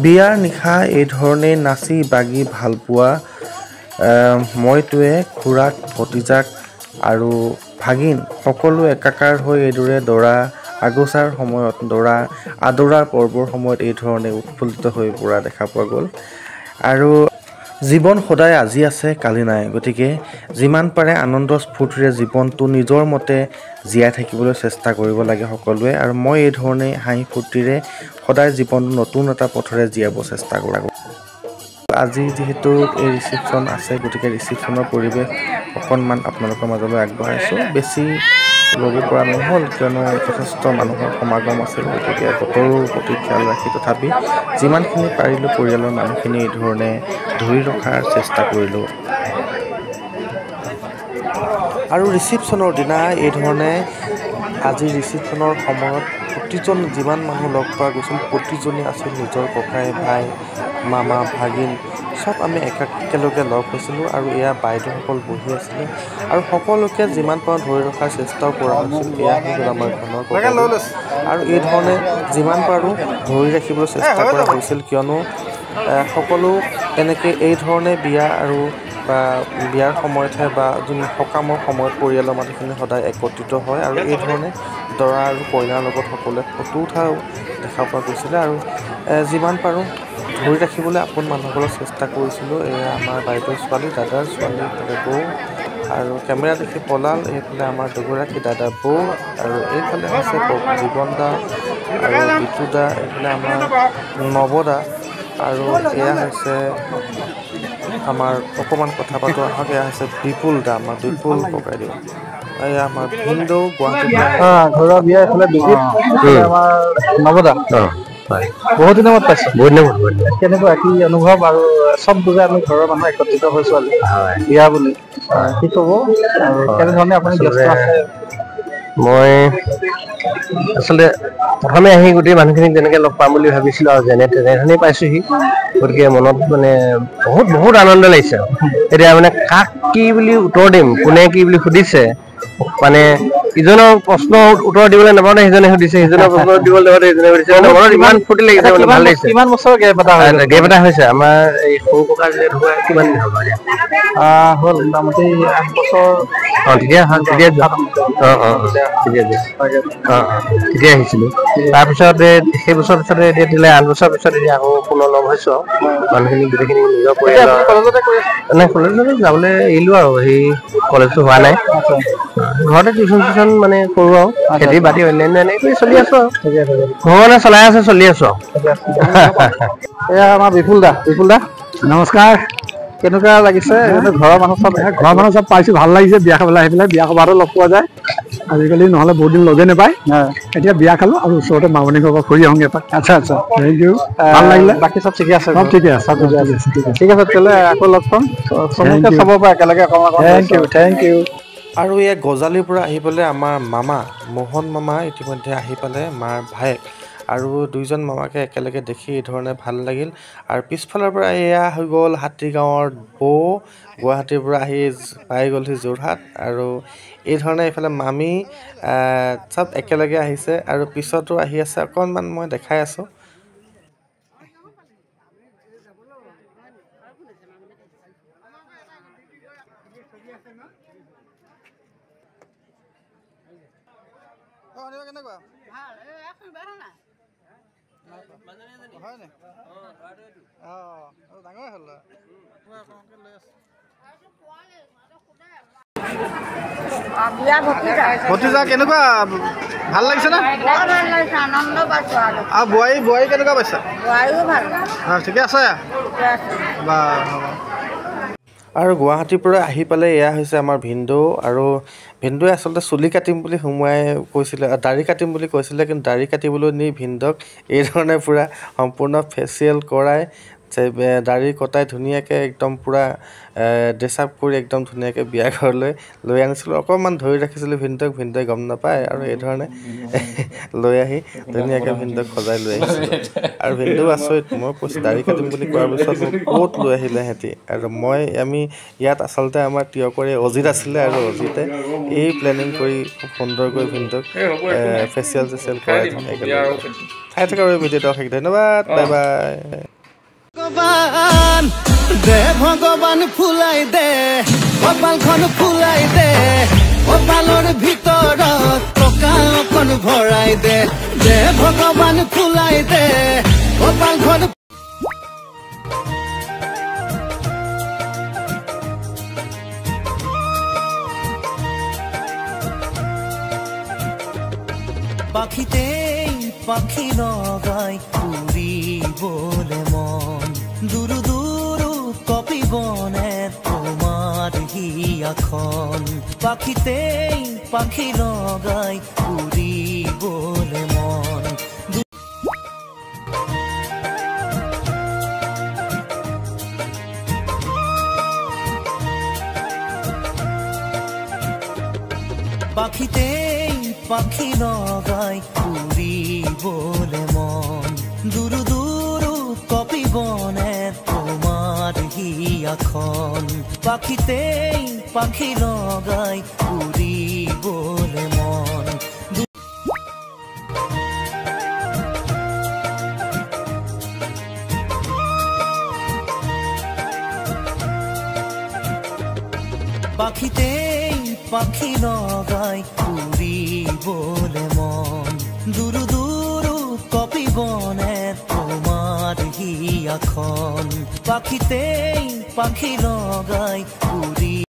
বিয়াৰ নিশা এই ধৰণে নাচি বাগি ভাল পোৱা মইটোৱে খুৰাক ভতিজাক আৰু ভাগিন সকলো একাকাৰ হৈ এইদৰে দৰা আগচাৰ সময়ত দৰা আদৰাৰ পৰ্বৰ সময়ত এই ধৰণে উৎফুল্লিত হৈ পৰা দেখা পোৱা গ'ল। আৰু জীৱন সদায় আজি আছে কালি নাই, গতিকে যিমান পাৰে আনন্দ স্ফূৰ্তিৰে জীৱনটো নিজৰ মতে জীয়াই থাকিবলৈ চেষ্টা কৰিব লাগে সকলোৱে। আৰু মই এই ধৰণে হাঁহি ফূৰ্তিৰে সদায় জীৱনটো নতুন এটা পথৰে জীয়াব চেষ্টা কৰোঁ। আজি যিহেতু এই ৰিচিপশ্যন আছে, গতিকে ৰিচিপশ্যনৰ পৰিৱেশ অকণমান আপোনালোকৰ মাজলৈ আগবঢ়াইছোঁ। বেছি ল'ব পৰা নহ'ল কিয়নো যথেষ্ট মানুহৰ সমাগম আছিল, গতিকে বতৰৰ প্ৰতি খেয়াল ৰাখি তথাপি যিমানখিনি পাৰিলোঁ পৰিয়ালৰ মানুহখিনি এই ধৰণে ধৰি ৰখাৰ চেষ্টা কৰিলোঁ। আৰু ৰিচিপশ্যনৰ দিনা এই ধৰণে আজি ৰিচিপশ্যনৰ সময়ত প্ৰতিজন যিমান মানুহ লগ পোৱা গৈছিল প্ৰতিজনে আছিল নিজৰ ককাই ভাই মামা ভাগিন চব আমি একেলগে লগ হৈছিলোঁ। আৰু এয়া বাইদেউসকল বহি আছিলে আৰু সকলোকে যিমান পাৰোঁ ধৰি ৰখাৰ চেষ্টাও কৰা হৈছিল। এয়া হৈ গ'ল আমাৰ ঘৰৰ ককাই আৰু এই ধৰণে যিমান পাৰোঁ ধৰি ৰাখিবলৈ চেষ্টা কৰা হৈছিল কিয়নো সকলো এনেকৈ এই ধৰণে বিয়া আৰু বা বিয়াৰ সময়তহে বা যোন সকামৰ সময়ত পৰিয়ালৰ মানুহখিনি সদায় একত্ৰিত হয় আৰু এই ধৰণে দৰা আৰু কইনাৰ লগত সকলোৱে ফটো উঠাও দেখা পোৱা গৈছিলে। আৰু যিমান পাৰোঁ ধৰি ৰাখিবলৈ আপোন মানুহসকলক চেষ্টা কৰিছিলোঁ। এয়া আমাৰ বাইদেউৰ ছোৱালী, দাদাৰ ছোৱালী, এইফালে বৌ আৰু কেমেৰা দেখি পলাল, এইফালে আমাৰ দুগৰাকী দাদা বৌ আৰু এইফালে হৈছে জীৱন দা আৰু বিতু দা, এইফালে আমাৰ নৱদা আৰু এয়া হৈছে আমাৰ অকণমান কথা পাতোঁ আহক, এয়া হৈছে বিপুল দা, আমাৰ বিপুল ককাইদেউ। এয়া আমাৰ ভিনদেউ গুৱাহাটীৰ ঘৰৰ বিয়া এইফালে বিজিত আমাৰ নৱদা। বহুত দিনৰ মূৰত পাইছোঁ। কেনেকুৱা কি অনুভৱ আৰু চব বুজাই আমি ঘৰৰ মানুহ একত্ৰিত হৈছোঁ আজি বিয়া বুলি কি ক'ব আৰু কেনেধৰণে আপুনি ব্যস্ত আছে? মই আচলতে প্ৰথমে আহি গোটেই মানুহখিনিক যেনেকৈ লগ পাম বুলি ভাবিছিলোঁ আৰু তেনেধৰণেই পাইছোঁহি। গতিকে মনত মানে বহুত আনন্দ লাগিছে। এতিয়া মানে কাক কি বুলি উত্তৰ দিম, কোনে কি বুলি সুধিছে, মানে ইজনৰ প্ৰশ্নৰ উত্তৰ দিবলৈ নাপাওঁতে সিজনে সুধিছে, সিজনৰ প্ৰশ্ন দিবলৈ নাপাওঁতে সিজনে সুধিছে, মানে মনত ইমান ফূৰ্তি লাগিছে, মানে ভাল লাগিছে। কিমান বছৰ গেপ এটা হৈছে আমাৰ এই সৰু ককা যে ঢুকুৱা কিমান দিন হ'ল হ'ল মোটামুটি 8 বছৰ। তেতিয়া আহিছিলোঁ। তাৰপিছতে সেই বছৰ পিছতে এতিয়া 8 বছৰ পিছত এতিয়া আকৌ পুনৰ লগ হৈছোঁ আৰু মানুহখিনি গোটেইখিনি নিজৰ পৰিয়ালৰ কলেজতে যাবলৈ এৰিলোঁ আৰু সেই কলেজটো হোৱা নাই, ঘৰতে টিউচন মানে কৰোঁ আৰু খেতি বাতি অন্যান্য এনেকৈ কৰি চলি আছোঁ আৰু ভগৱানে চলাই আছে, চলি আছোঁ আৰু। এয়া আমাৰ বিপুল দা নমস্কাৰ। কেনেকুৱা লাগিছে? ঘৰৰ মানুহ চব পাইছোঁ, ভাল লাগিছে। বিয়া খাবলৈ আহি পেলাই বিয়া সভাতো লগ পোৱা যায় আজিকালি, নহ'লে বহুত দিন লগে নাপায়। এতিয়া বিয়া খালোঁ আৰু ওচৰতে মামনি ঘৰৰ পৰা ফুৰি আহোঁগৈ এপাক। আচ্ছা থেংক ইউ, ভাল লাগিলে। বাকী চব ঠিকে আছে? চব ঠিকে আছে, ঠিক আছে তেতিয়াহ'লে আকৌ লগ পাম। চমুকৈ চাব পৰা একেলগে থেংক ইউ। আৰু এয়া গজালিৰ পৰা আহি পেলাই আমাৰ মামা মোহন মামা ইতিমধ্যে আহি পালে, মাৰ ভায়েক আৰু দুইজন মামাকে একেলগে দেখি এই ধৰণে ভাল লাগিল। আৰু পিছফালৰ পৰা এয়া হৈ গ'ল হাতীগাঁৱৰ বৌ, গুৱাহাটীৰ পৰা আহি পাই গ'লহি যোৰহাট। আৰু এই ধৰণে এইফালে মামী চব একেলগে আহিছে আৰু পিছতো আহি আছে, অকণমান মই দেখাই আছোঁ। ভতিজা কেনেকুৱা, ভাল লাগিছে নে? আনন্দ পাইছোঁ আৰু বোৱাৰী কেনেকুৱা পাইছে? বোৱাৰীও ভাল, ঠিকে আছে বা। আৰু গুৱাহাটীৰ পৰা আহি পালে এয়া হৈছে আমাৰ ভিনদেউ। আৰু ভিনদেউৱে আচলতে চুলি কাটিম বুলি সোমোৱাই কৈছিলে, দাড়ি কাটিম বুলি কৈছিলে, কিন্তু দাড়ি কাটিবলৈ নি ভিনদেউক এই ধৰণে পূৰা সম্পূৰ্ণ ফেচিয়েল কৰাই দাড়ি কটাই ধুনীয়াকৈ একদম পূৰা ড্ৰেছ আপ কৰি একদম ধুনীয়াকৈ বিয়া ঘৰলৈ লৈ আনিছিলোঁ অকণমান ধৰি ৰাখিছিলোঁ ভিনদেউৱে গম নাপায় আৰু এইধৰণে লৈ আহি ধুনীয়াকৈ ভিনদেউক সজাই লৈ আহিছিলোঁ আৰু ভিনদেউ আচৰিত মই কৈছোঁ দাড়ি কাটিম বুলি কোৱাৰ পিছত মোক ক'ত লৈ আহিলে সিহঁতি আৰু আমি ইয়াত আচলতে আমাৰ তিয়কৰে অজিত আছিলে আৰু অজিতে এই প্লেনিং কৰি খুব সুন্দৰকৈ ভিনদেউক ফেচিয়েল কৰাই ধুনীয়াকৈ চাই থকা আৰু ভিডিঅ'টো অশেষ ধন্যবাদ বাই বাই ভগৱান ফুলাই দে কপালখন ফুলাই দে কপালৰ ভিতৰত টকা অকণ ভৰাই দে ভগৱান ফুলাই দে কপালখন পাখিতেই পাখি লগাই উৰিবলে মন দুৰু দুৰু কপিবনে তোমাৰ হিয়াখন পাখিতেই পাখি লগাই উৰিবলে মন পাখিতেই পাখি লগাই উৰিবলে মন দুৰু দুৰু কপিবনে তোমাৰ হিয়াখন পাখিতেই পাখি লগাই উৰিবলে মন পাখিতেই পাখি লগাই উৰিবলে মন দুৰু দুৰু কপিবনে তোমাৰ হিয়াখন পাখিতেই পাখি লগাই উৰি